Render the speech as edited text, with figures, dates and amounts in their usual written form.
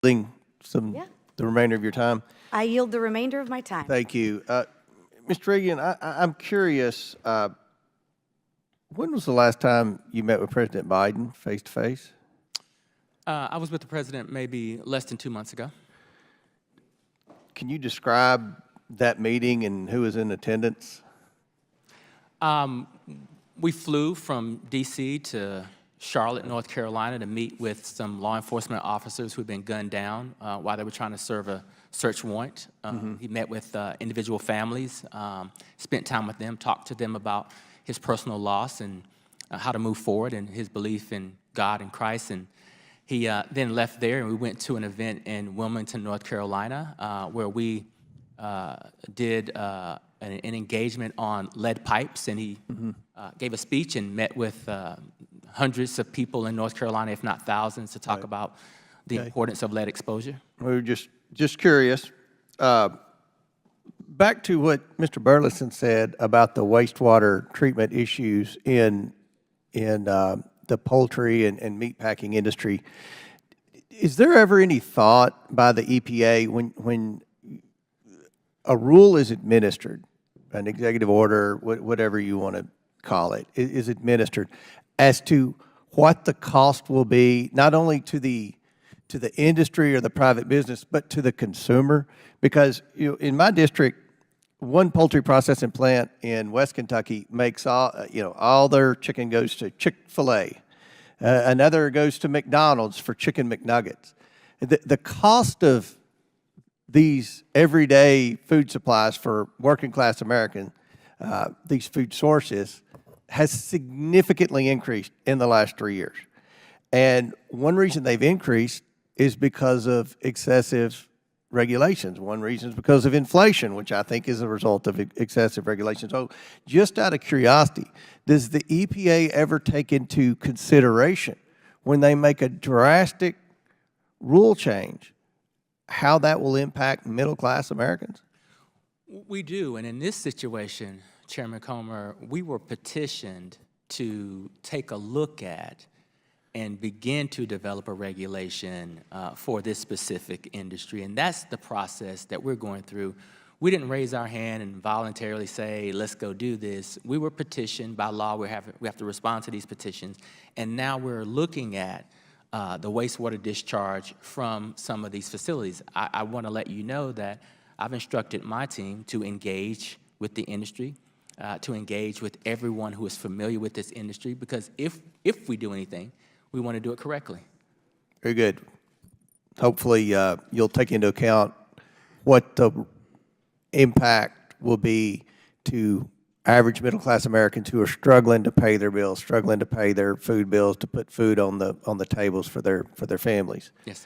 the remainder of your time? I yield the remainder of my time. Thank you. Mr. Regan, I'm curious, when was the last time you met with President Biden face-to-face? I was with the president maybe less than 2 months ago. Can you describe that meeting and who was in attendance? We flew from D.C. to Charlotte, North Carolina to meet with some law enforcement officers who'd been gunned down while they were trying to serve a search warrant. He met with individual families, spent time with them, talked to them about his personal loss and how to move forward and his belief in God and Christ. And he then left there and we went to an event in Wilmington, North Carolina, where we did an engagement on lead pipes, and he gave a speech and met with hundreds of people in North Carolina, if not thousands, to talk about the importance of lead exposure. We were just curious. Back to what Mr. Burleson said about the wastewater treatment issues in the poultry and meat packing industry. Is there ever any thought by the EPA when a rule is administered, an executive order, whatever you want to call it, is administered, as to what the cost will be, not only to the industry or the private business, but to the consumer? Because in my district, one poultry processing plant in West Kentucky makes all their chicken goes to Chick-fil-A. Another goes to McDonald's for chicken McNuggets. The cost of these everyday food supplies for working class Americans, these food sources, has significantly increased in the last 3 years. And one reason they've increased is because of excessive regulations. One reason is because of inflation, which I think is a result of excessive regulations. So just out of curiosity, does the EPA ever take into consideration when they make a drastic rule change how that will impact middle-class Americans? We do, and in this situation, Chairman Comer, we were petitioned to take a look at and begin to develop a regulation for this specific industry, and that's the process that we're going through. We didn't raise our hand and voluntarily say, let's go do this. We were petitioned by law. We have to respond to these petitions, and now we're looking at the wastewater discharge from some of these facilities. I want to let you know that I've instructed my team to engage with the industry, to engage with everyone who is familiar with this industry, because if we do anything, we want to do it correctly. Very good. Hopefully you'll take into account what the impact will be to average middle-class Americans who are struggling to pay their bills, struggling to pay their food bills, to put food on the tables for their families. Yes,